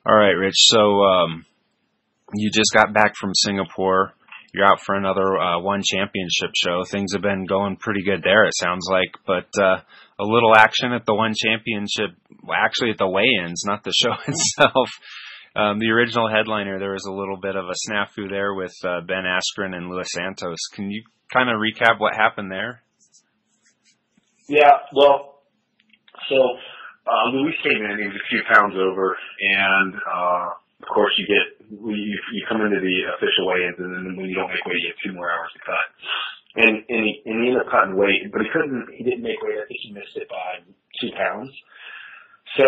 All right, Rich. So you just got back from Singapore. You're out for another one championship show. Things have been going pretty good there, it sounds like. But a little action at the one championship, well, actually at the weigh-ins, not the show itself. The original headliner, there was a little bit of a snafu there with Ben Askren and Luis Santos. Can you kind of recap what happened there? Yeah, well, so Luis came in, he was a few pounds over, and of course you come into the official weigh-ins, and then when you don't make weight, you have 2 more hours to cut. And he ended up cutting weight, but he didn't make weight. I think he missed it by 2 pounds. So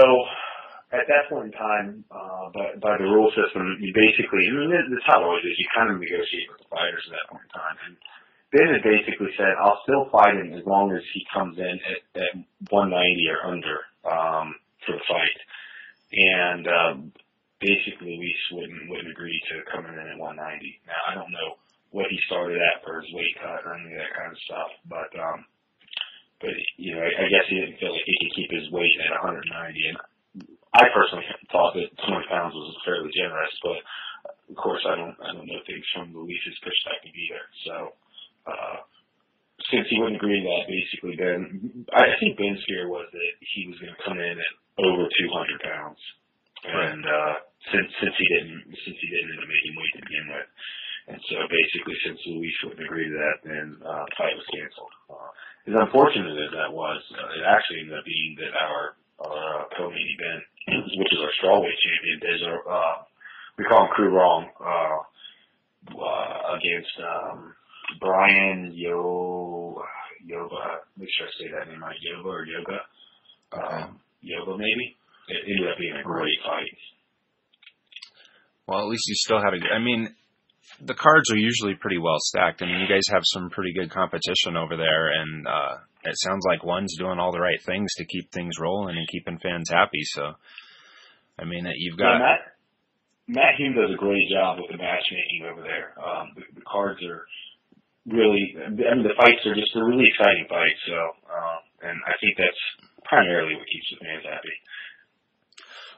at that point in time, by the rule system, you basically, I mean, that's how it always is, you kind of negotiate with the fighters at that point in time. And Ben had basically said, I'll still fight him as long as he comes in at 190 or under for the fight. And basically, Luis wouldn't agree to coming in at 190. Now, I don't know what he started at for his weight cut or any of that kind of stuff, but you know, I guess he didn't feel like he could keep his weight at 190. And I personally thought that 20 pounds was fairly generous, but of course, I don't know things from Luis's perspective either. So. Since he wouldn't agree to that, basically, I think Ben's fear was that he was going to come in at over 200 pounds, and since he didn't end up making weight to begin with, and so basically, since Luis wouldn't agree to that, then the fight was canceled. As unfortunate as that was, it actually ended up being that our co-main event, which is our strawweight champion, we call him Crew Wrong, against Brian Yoba, make sure I say that name right, Yoga, maybe. It ended up being a great fight. Well, at least you still had I mean, the cards are usually pretty well stacked. I mean, you guys have some pretty good competition over there, and it sounds like one's doing all the right things to keep things rolling and keeping fans happy. So, I mean, you've got... Yeah, Matt Hume does a great job with the matchmaking over there. The cards are really, I mean, the fights are just a really exciting fights. So, and I think that's primarily what keeps the fans happy.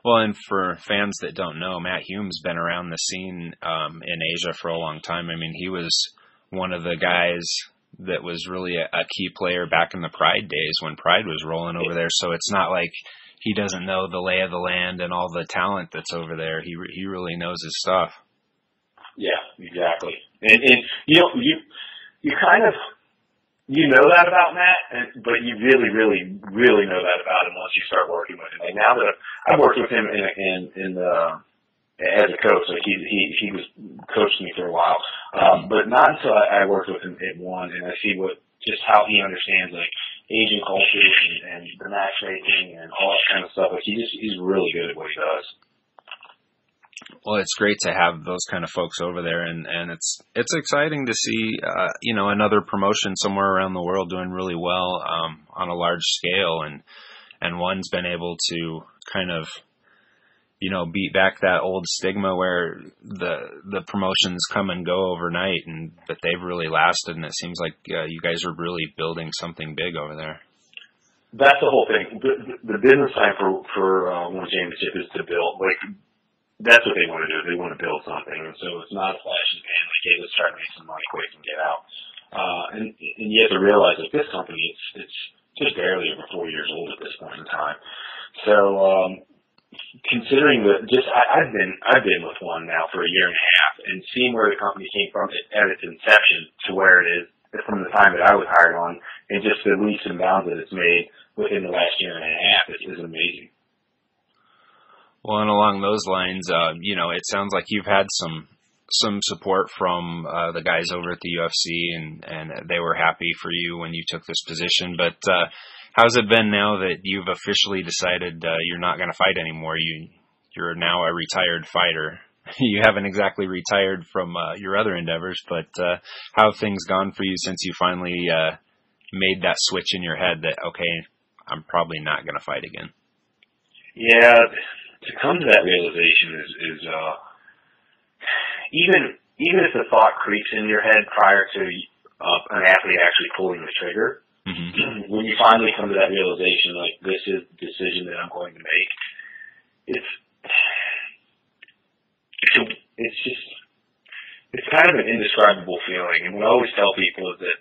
Well, and for fans that don't know, Matt Hume's been around the scene in Asia for a long time. I mean, he was one of the guys that was really a key player back in the Pride days when Pride was rolling over there. So it's not like he doesn't know the lay of the land and all the talent that's over there. He really knows his stuff. Yeah, exactly. And you kind of, you know that about Matt, but you really, really, really know that about him once you start working with him. Like now that I've worked with him as a coach, like he was coaching me for a while, but not until I worked with him at one, and I see just how he understands like Asian culture and the matchmaking and all that kind of stuff. Like he's really good at what he does. Well, it's great to have those kind of folks over there, and it's exciting to see, another promotion somewhere around the world doing really well on a large scale, and one's been able to kind of, beat back that old stigma where the promotions come and go overnight, but they've really lasted, and it seems like you guys are really building something big over there. That's the whole thing. The business side for one championship is to build, that's what they want to do. They want to build something, and so it's not a flash in the pan. Like, hey, let's try to make some money quick and get out. And you have to realize that this company, it's just barely over 4 years old at this point in time. So, considering I've been with one now for a year and a half, and seeing where the company came from at its inception to where it is from the time that I was hired on, and just the leaps and bounds that it's made within the last year and a half is amazing. Well, and along those lines, it sounds like you've had some support from the guys over at the UFC, and they were happy for you when you took this position. But how's it been now that you've officially decided you're not going to fight anymore? You're now a retired fighter. You haven't exactly retired from your other endeavors, but how have things gone for you since you finally made that switch in your head that, okay, I'm probably not going to fight again? Yeah. To come to that realization is even if the thought creeps in your head prior to an athlete actually pulling the trigger, mm-hmm. When you finally come to that realization, like this is the decision that I'm going to make, it's kind of an indescribable feeling. And what I always tell people is that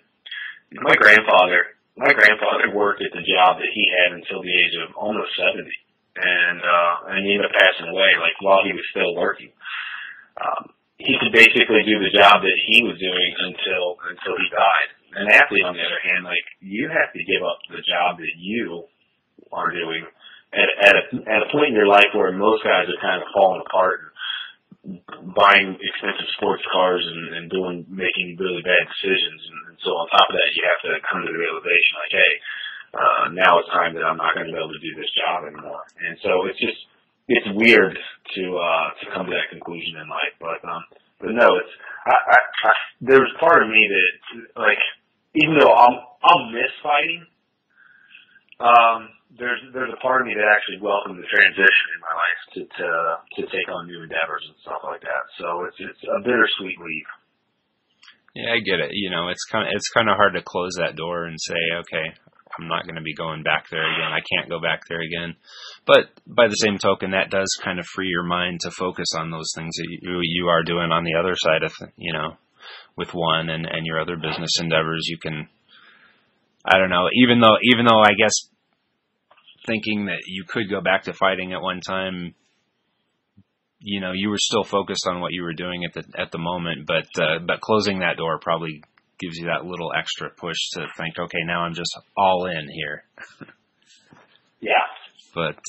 my grandfather worked at the job that he had until the age of almost 70. And he ended up passing away, like, while he was still working. He could basically do the job that he was doing until he died. An athlete, on the other hand, like, you have to give up the job that you are doing at a point in your life where most guys are kind of falling apart, buying expensive sports cars and making really bad decisions. And so on top of that, you have to come to the realization, like, hey, now it's time that I'm not going to be able to do this job anymore. And so it's weird to come to that conclusion in life. But no, there's part of me that, like, even though I'll miss fighting, there's a part of me that actually welcomed the transition in my life to take on new endeavors and stuff like that. So it's a bittersweet leap. Yeah, I get it. You know, it's kind of hard to close that door and say, okay, I'm not going to be going back there again. I can't go back there again. But by the same token, that does kind of free your mind to focus on those things that you are doing on the other side of, you know, with one and your other business endeavors. You can, I don't know, even though I guess thinking that you could go back to fighting at one time, you know, you were still focused on what you were doing at the moment, but closing that door probably gives you that little extra push to think, okay, now I'm just all in here. Yeah. But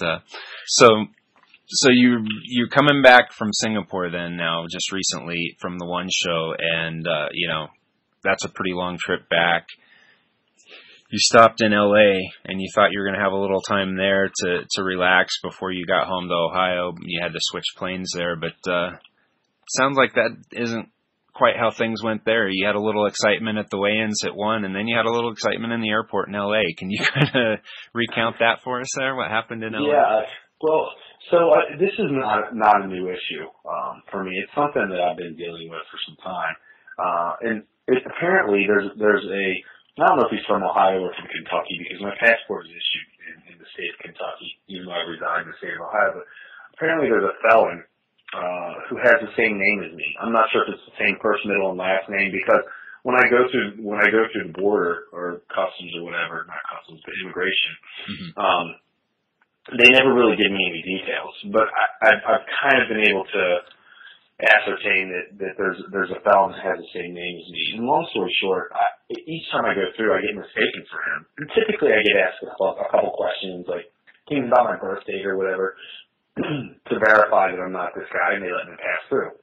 so you're coming back from Singapore then now just recently from the one show, and you know, that's a pretty long trip back. You stopped in LA and you thought you were going to have a little time there to relax before you got home to Ohio. You had to switch planes there, but sounds like that isn't quite how things went there. You had a little excitement at the weigh-ins at one, and then you had a little excitement in the airport in LA. Can you kind of recount that for us there? What happened in LA? Yeah, well, so this is not a new issue for me. It's something that I've been dealing with for some time, and apparently there's a, I don't know if he's from Ohio or from Kentucky, because my passport is issued in the state of Kentucky, even though I reside in the state of Ohio. But apparently there's a felon who has the same name as me. I'm not sure if it's the same first, middle, and last name, because when I go through the border or customs or whatever, not customs, but immigration, they never really give me any details. But I've kind of been able to ascertain that there's a felon that has the same name as me. And long story short, each time I go through, I get mistaken for him. And typically I get asked a couple questions, like things about my birth date or whatever, to verify that I'm not this guy, and they let me pass through.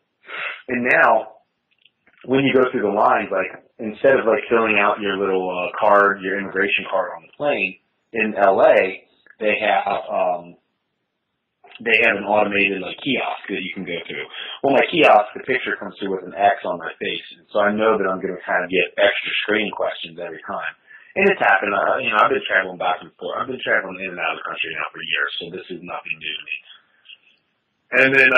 And now, when you go through the lines, like, instead of like filling out your little card, your immigration card on the plane, in LA, they have an automated like kiosk that you can go through. Well, my kiosk, the picture comes through with an X on my face, and so I know that I'm going to kind of get extra screening questions every time. And it's happened. You know, I've been traveling back and forth. I've been traveling in and out of the country now for years, so this is nothing new to me. And then,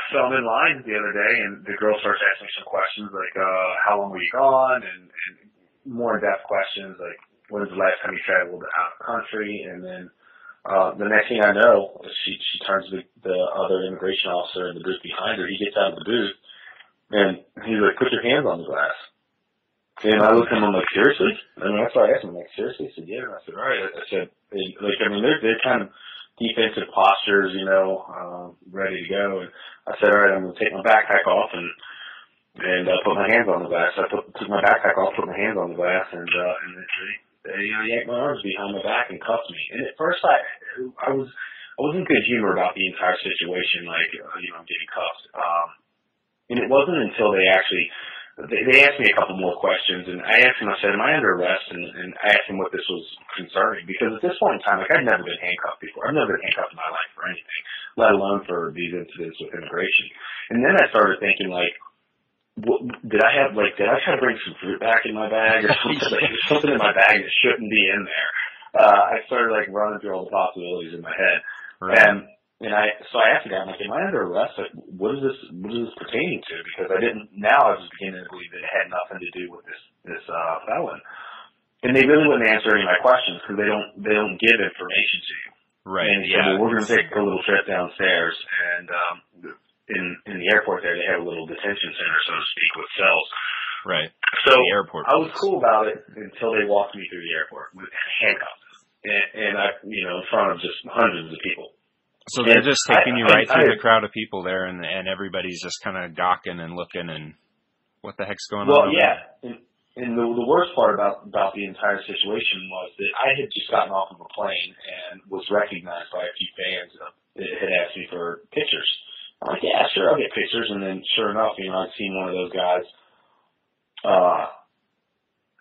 so I'm in line the other day, and the girl starts asking me some questions like, how long were you gone? And more in-depth questions like, when was the last time you traveled out of the country? And then, the next thing I know, she turns to the other immigration officer in the booth behind her. He gets out of the booth, and he's like, put your hands on the glass. And I looked at him, I'm like, seriously? And that's why I asked him, I'm like, seriously? He said, yeah. And I said, all right. I said, like, I mean, they're kind of defensive postures, you know, ready to go. And I said, all right, I'm going to take my backpack off and put my hands on the glass. I took my backpack off, put my hands on the glass, and they yanked my arms behind my back and cuffed me. And at first I was in good humor about the entire situation, like, you know, I'm getting cuffed. And it wasn't until they asked me a couple more questions, and I asked him, I said, am I under arrest? And I asked him what this was concerning, because at this point in time, like, I'd never been handcuffed before. I've never been handcuffed in my life for anything, let alone for these incidents with immigration. And then I started thinking, like, did I try to bring some fruit back in my bag or something? Like, there's something in my bag that shouldn't be in there. I started like running through all the possibilities in my head. Right. So I asked the guy, I'm like, am I under arrest? Like, what is this pertaining to? Because now I was beginning to believe that it had nothing to do with this felon. And they really wouldn't answer any of my questions because they don't give information to you. Right. And he said, well, we're going to take a little trip downstairs, and in the airport there, they have a little detention center, so to speak, with cells. Right. So the airport I was cool about it until they walked me through the airport with handcuffs, and I, in front of just hundreds of people. So they're just taking you right through the crowd of people there, and everybody's just kind of gawking and looking, and what the heck's going on? Well, yeah. And the worst part about the entire situation was that I had just gotten off of a plane and was recognized by a few fans that had asked me for pictures. I'm like, yeah, sure, I'll get pictures. And then sure enough, I'd seen one of those guys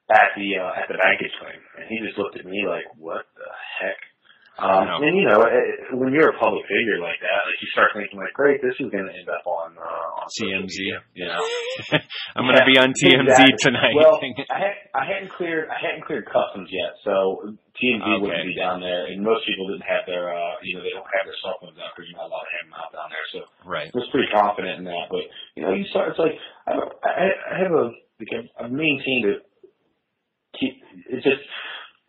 at the baggage claim, and he just looked at me like, what the heck? And when you're a public figure like that, like you start thinking like, great, this is going to end up on TMZ. I'm going to be on TMZ tonight. Well, I hadn't cleared customs yet, so TMZ wouldn't be down there, and most people didn't have their they don't have their cell phones out because you're not allowed to have them out down there. So right. I was pretty confident in that, but you start. It's like I've maintained it. It's just.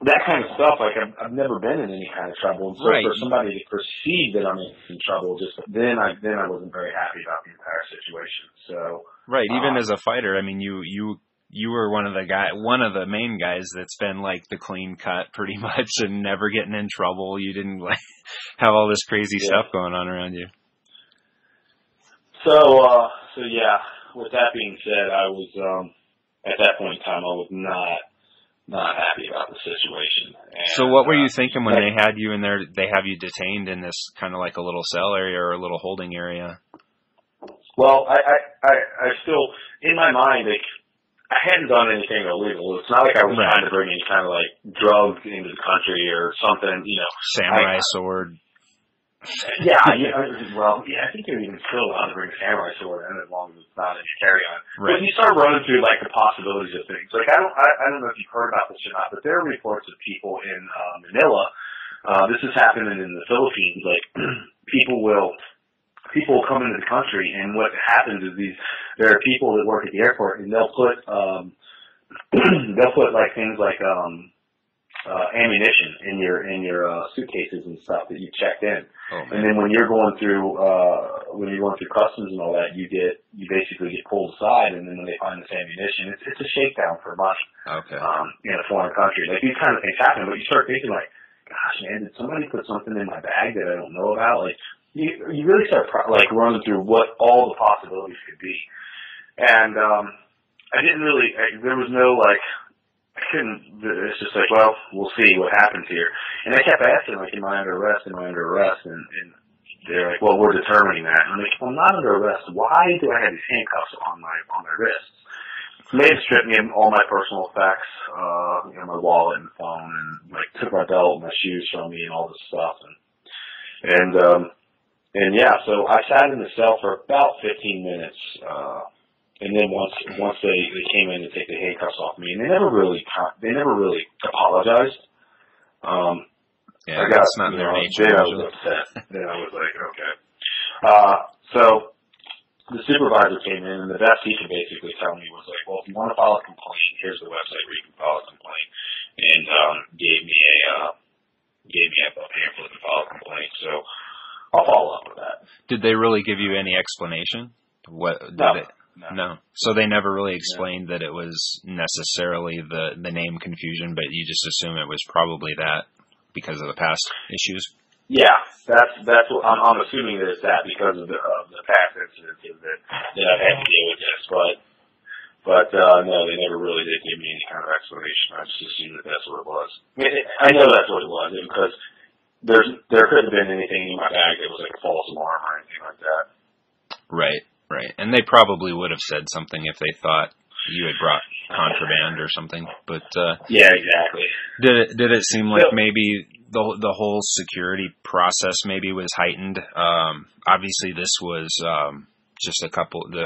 That kind of stuff, like I've never been in any kind of trouble, and so for somebody to perceive that I'm in trouble, then I wasn't very happy about the entire situation. So right, even as a fighter, I mean, you were one of the main guys that's been like the clean cut pretty much and never getting in trouble. You didn't like have all this crazy stuff going on around you. So yeah. With that being said, I was at that point in time I was not happy about the situation. And, so what were you thinking when they had you in there? They have you detained in this kind of like a little cell area or a little holding area? Well, I still, in my mind, like, I hadn't done anything illegal. It's not like I was trying to bring any kind of like drugs into the country or something, Samurai sword. Yeah, I think you're even still allowed to bring a samurai sword in as long as it's not in your carry-on. Right. But you start running through like the possibilities of things. Like I don't know if you've heard about this or not, but there are reports of people in Manila. This is happening in the Philippines. Like people will come into the country, and what happens is there are people that work at the airport, and they'll put like things like ammunition in your suitcases and stuff that you checked in. And then when you're going through customs and all that, you basically get pulled aside, and then when they find this ammunition, it's a shakedown for money. Okay. In a foreign country, like these kind of things happen, but you start thinking like, gosh, man, did somebody put something in my bag that I don't know about? Like you really start running through what all the possibilities could be, and I didn't really. There was no like. It's just like, well, we'll see what happens here. And I kept asking, like, am I under arrest? And they're like, well, we're determining that. And I'm like, well, I'm not under arrest. Why do I have these handcuffs on my wrists? They had stripped me of all my personal effects, my wallet and phone, and like took my belt and my shoes from me and all this stuff. And yeah, so I sat in the cell for about 15 minutes. And then once they came in to take the handcuffs off me, and they never really apologized. I guess it's not in their nature. Then I was upset. Then I was like, okay. So the supervisor came in, and the best he could basically tell me was like, well, if you want to file a complaint, here's the website where you can file a complaint, and gave me a pamphlet to file a complaint. So I'll follow up with that. Did they really give you any explanation? No. So they never really explained that it was necessarily the name confusion, but you just assume it was probably that because of the past issues. Yeah, that's what I'm assuming that it's that because of the past incidents that I've had to deal with this. But no, they never really did give me any kind of explanation. I just assumed that that's what it was. I know that's what it was because there couldn't have been anything in my bag that was like a false alarm or anything like that. Right. And they probably would have said something if they thought you had brought contraband or something. But yeah, exactly. Did it seem like maybe the whole security process maybe was heightened? Obviously, this was just a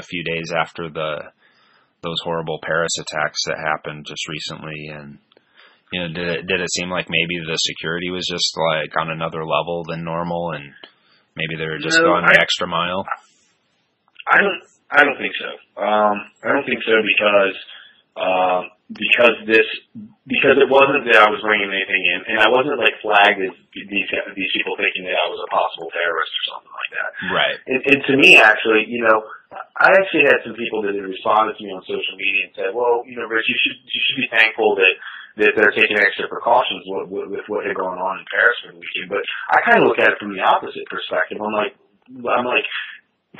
few days after those horrible Paris attacks that happened just recently, and did it seem like maybe the security was just like on another level than normal, and maybe they were just going the extra mile? I don't think so. I don't think so because because it wasn't that I was bringing anything in, and I wasn't like flagged as these people thinking that I was a possible terrorist or something like that. Right. And to me, actually, I actually had some people that had responded to me on social media and said, "Well, Rich, you should be thankful that they're taking extra precautions with what had gone on in Paris for the weekend." But I kind of look at it from the opposite perspective. I'm like,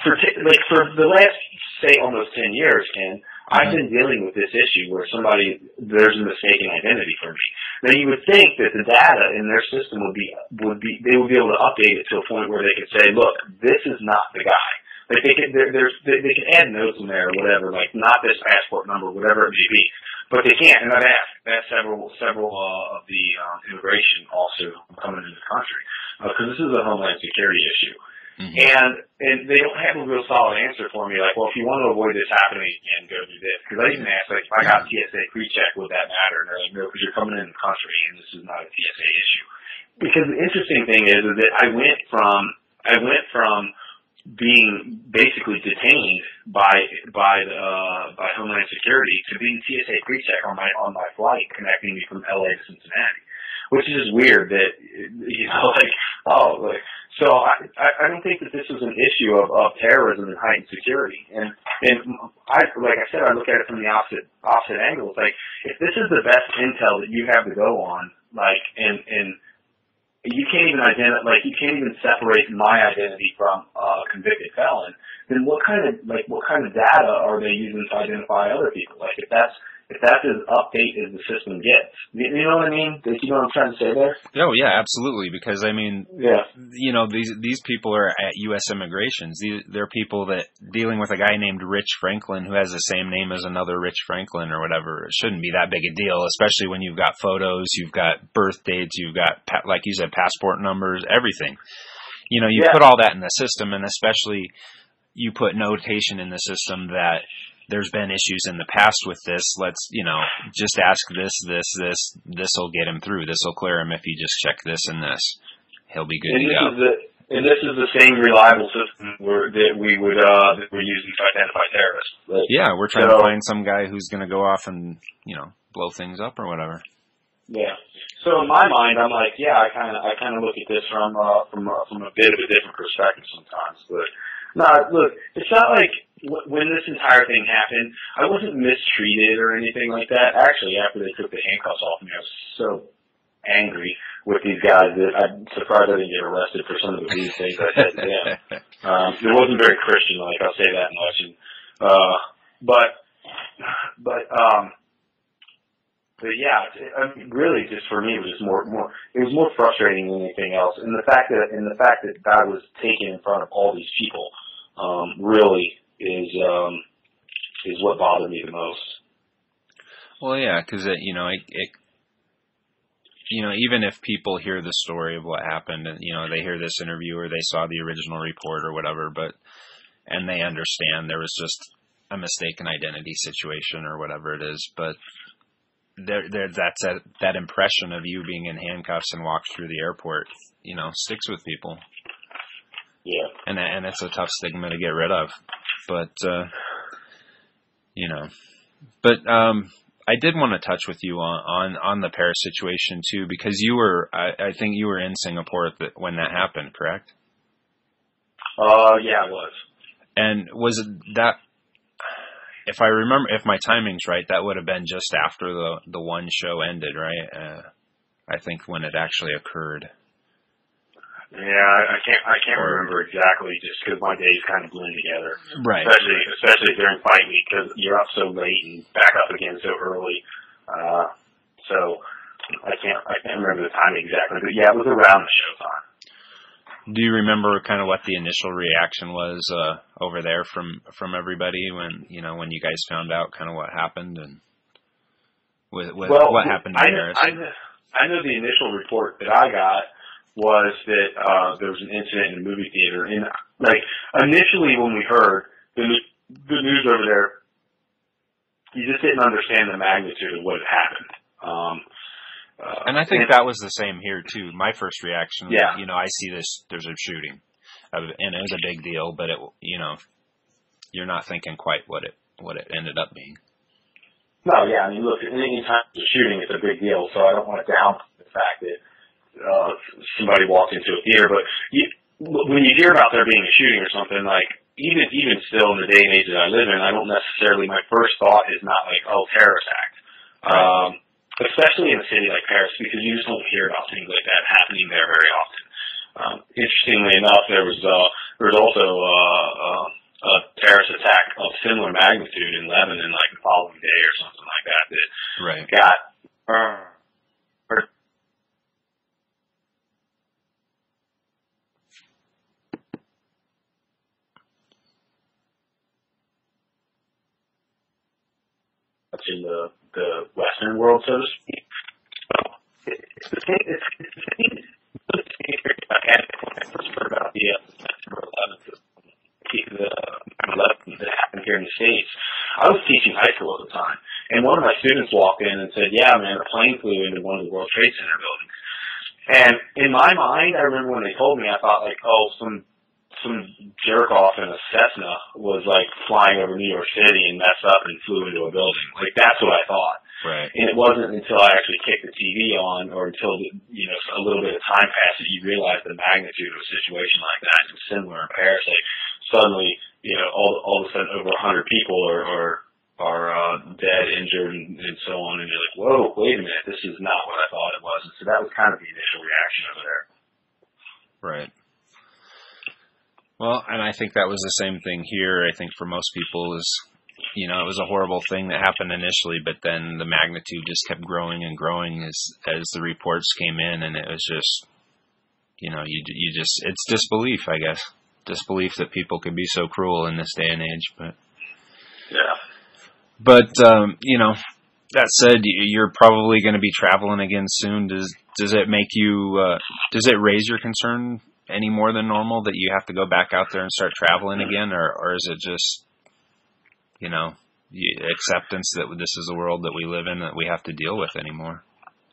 for the last, say, almost 10 years, Ken, I've been dealing with this issue where there's a mistaken identity for me. Now you would think that the data in their system they would be able to update it to a point where they could say, look, this is not the guy. Like they could add notes in there or whatever, like not this passport number, whatever it may be. But they can't, and I've asked several of the immigration officers coming into the country, because this is a homeland security issue. Mm-hmm. And they don't have a real solid answer for me, like, well, if you want to avoid this happening again, go do this. Because I even asked, like, if I got TSA pre-check, would that matter? And they're like, no, because you're coming in the country, and this is not a TSA issue. Because the interesting thing is that I went from being basically detained by Homeland Security to being TSA pre-check on my flight connecting me from LA to Cincinnati, which is just weird that, so I don't think that this is an issue of terrorism and heightened security. And like I said, I look at it from the opposite angle. It's like, if this is the best intel that you have to go on, like, and you can't even separate my identity from a convicted felon, then what kind of data are they using to identify other people? Like, if that's as update as the system gets, you know what I mean? Do you know what I'm trying to say there? Oh yeah, absolutely. Because these people are at U.S. immigrations. They're people that dealing with a guy named Rich Franklin who has the same name as another Rich Franklin or whatever. It shouldn't be that big a deal, especially when you've got photos, you've got birth dates, you've got, like you said, passport numbers, everything. You put all that in the system, and especially you put notation in the system that there's been issues in the past with this. Let's, just ask this will get him through. This will clear him if you just check this and this. He'll be good to go. And this is the same reliable system that we're using to identify terrorists. Right? Yeah, we're trying to find some guy who's going to go off and, blow things up or whatever. Yeah. So in my mind, I'm like, yeah, I kind of look at this from a bit of a different perspective sometimes. But no, look, it's not like when this entire thing happened, I wasn't mistreated or anything like that. Actually, after they took the handcuffs off me, I was so angry with these guys that I'm surprised I didn't get arrested for some of the weird things I said to them. It wasn't very Christian-like, I'll say that much. But yeah, I mean, really, just for me, it was just more. It was more frustrating than anything else, and the fact that God was taken in front of all these people, really is what bothered me the most. Well, yeah, because even if people hear the story of what happened, and they hear this interview or they saw the original report or whatever, and they understand there was just a mistaken identity situation or whatever it is, but that impression of you being in handcuffs and walked through the airport, sticks with people. Yeah. And it's a tough stigma to get rid of. But, I did want to touch with you on the Paris situation too, because I think you were in Singapore when that happened, correct? Yeah, it was. And was it that, if I remember, if my timing's right, that would have been just after the one show ended, right? I think when it actually occurred. Yeah, I can't remember exactly, just because my days kind of blend together. Right. Especially during fight week, because you're up so late and back up again so early. So I can't remember the time exactly, but yeah, it was around the show time. Do you remember kind of what the initial reaction was over there from everybody when you guys found out kind of what happened and what happened in Paris? I know the initial report that I got was that there was an incident in a movie theater, and like initially when we heard the news over there, you just didn't understand the magnitude of what had happened. And I think that was the same here too. My first reaction, yeah. I see this, there's a shooting, and it was a big deal, but you're not thinking quite what it ended up being. No, yeah, I mean, look, any time there's a shooting, it's a big deal, so I don't want to downplay the fact that somebody walked into a theater. But when you hear about there being a shooting or something, like, even still in the day and age that I live in, I don't necessarily, my first thought is not like, oh, terrorist act. Especially in a city like Paris, because you just don't hear about things like that happening there very often. Interestingly enough, there was also a terrorist attack of similar magnitude in Lebanon, like the following day or something like that, right. got in the Western world, so to speak. It's the same. It's the same. I had when I first heard about the September 11th. The 11th that happened here in the States. I was teaching high school at the time, and one of my students walked in and said, "Yeah, man, a plane flew into one of the World Trade Center buildings." And in my mind, I remember when they told me, I thought like, "Oh, some jerk off in a Cessna was like flying over New York City and messed up and flew into a building." Like that's what I thought. Right. And it wasn't until I actually kicked the TV on, or until a little bit of time passed, that you realize the magnitude of a situation like that. It's similar in Paris. Like suddenly, all of a sudden, over 100 people are dead, injured, and so on, and you're like, whoa, wait a minute, this is not what I thought it was. And so that was kind of the initial reaction over there. Right. Well, and I think that was the same thing here. I think for most people is, it was a horrible thing that happened initially, but then the magnitude just kept growing and growing as the reports came in, and it was just, it's disbelief, I guess. Disbelief that people could be so cruel in this day and age, but. Yeah. But, that said, you're probably going to be traveling again soon. Does it make you, does it raise your concern any more than normal that you have to go back out there and start traveling again, or is it just, acceptance that this is the world that we live in that we have to deal with anymore?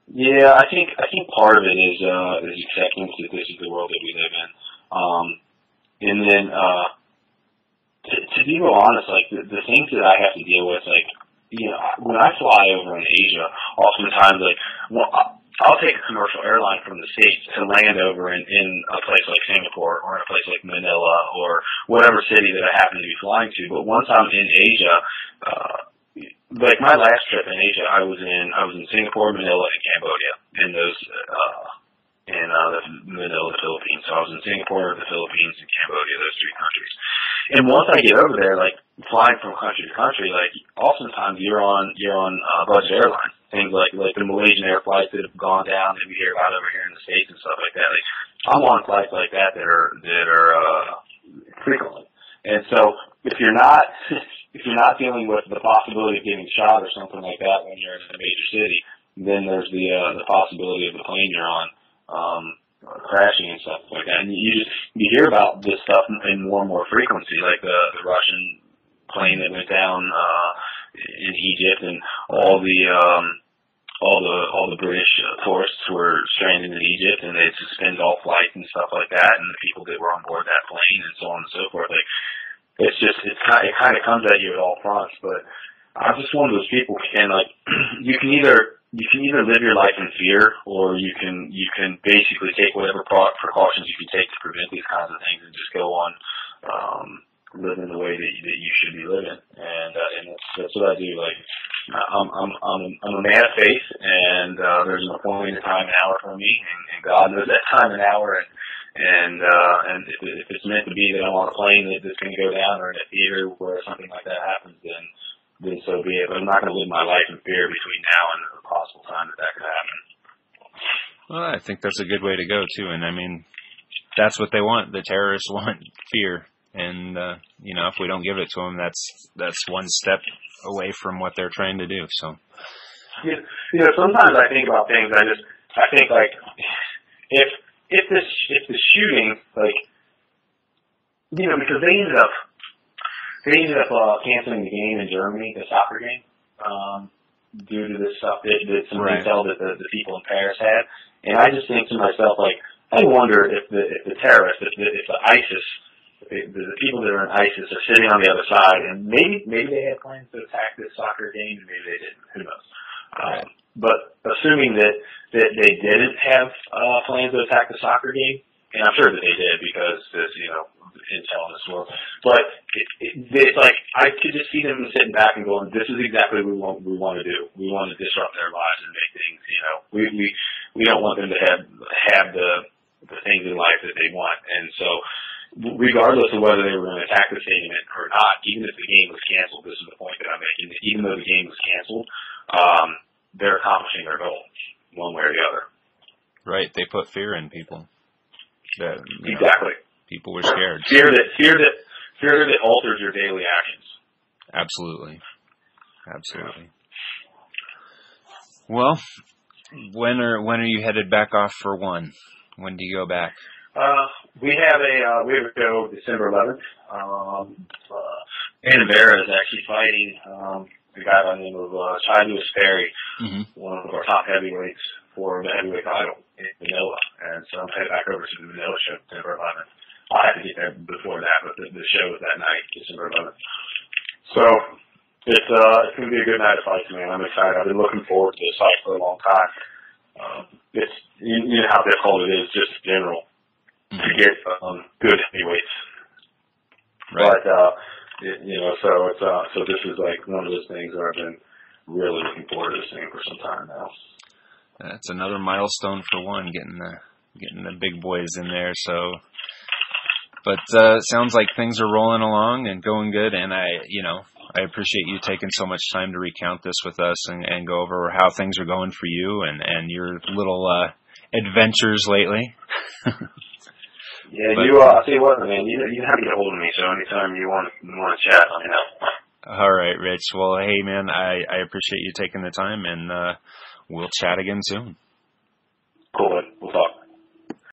Yeah, I think part of it is acceptance that this is the world that we live in. And then, to be real honest, like the things that I have to deal with, like, when I fly over in Asia, oftentimes, like, I'll take a commercial airline from the States to land over in a place like Singapore or in a place like Manila or whatever city that I happen to be flying to. But once I'm in Asia, like my last trip in Asia, I was in Singapore, Manila, and Cambodia, in those Manila, the Philippines. So I was in Singapore, the Philippines, and Cambodia, those three countries. And once I get over there, like flying from country to country, like oftentimes you're on budget airlines. Things like the Malaysian air flights that have gone down that we hear about over here in the States and stuff like that. Like I'm on flights like that are frequently. And so if you're not dealing with the possibility of getting shot or something like that when you're in a major city, then there's the possibility of the plane you're on crashing and stuff like that. And you hear about this stuff in more and more frequency, like the Russian plane that went down in Egypt, and all the British tourists were stranded in Egypt, and they suspended all flights and stuff like that, and the people that were on board that plane, and so on and so forth. Like it kind of comes at you at all fronts. But I'm just one of those people who can, like, you can either live your life in fear, or you can basically take whatever precautions you can take to prevent these kinds of things and just go on living the way that you should be living. And that's what I do. Like I'm a man of faith, and there's an appointed time and hour for me, and God knows that time and hour, and if it's meant to be that I'm on a plane that's going to go down, or in a theater where something like that happens, then so be it. But I'm not going to live my life in fear between now and the possible time that could happen. Well, I think that's a good way to go too, and I mean, that's what they want. The terrorists want fear, and if we don't give it to them, that's one step away from what they're trying to do. So, sometimes I think about things. I think like if the shooting, like, because they ended up canceling the game in Germany, the soccer game, due to this stuff that some intel that the people in Paris had. And I just think to myself, like, I wonder if the terrorists, if the ISIS the people that are in ISIS are sitting on the other side, and maybe they had plans to attack this soccer game, and maybe they didn't. Who knows? Right. But assuming that they didn't have plans to attack the soccer game, and I'm sure that they did because there's intel in this world. But it's like I could just see them sitting back and going, "This is exactly what we want to do. We want to disrupt their lives and make things. We don't want them to have the things in life that they want." And so, regardless of whether they were going to attack the stadium or not, even if the game was canceled, this is the point that I'm making. Even though the game was canceled, they're accomplishing their goal one way or the other. Right. They put fear in people. Exactly. People were scared. Fear that alters your daily actions. Absolutely. Well, when are you headed back off for one? When do you go back? We have a show December 11th. Anna Vera is actually fighting a guy by the name of Chai Lewis Perry, one of our top heavyweights for the heavyweight title in Manila. And so I'm headed back over to the Manila show December 11th. I have to get there before that, but the show is that night, December 11th. So it's going to be a good night of fights, man. I'm excited. I've been looking forward to this fight for a long time. It's you know how difficult it is just in general to get good heavyweights. Right. But so this is like one of those things where I've been really looking forward to this thing for some time now. That's another milestone for one, getting the big boys in there. So, but sounds like things are rolling along and going good. And I appreciate you taking so much time to recount this with us and go over how things are going for you and your little adventures lately. Yeah, I'll tell you what, man, you have to get hold of me, so anytime you want to chat, let me know. All right, Rich. Well, hey, man, I appreciate you taking the time, and we'll chat again soon. Cool.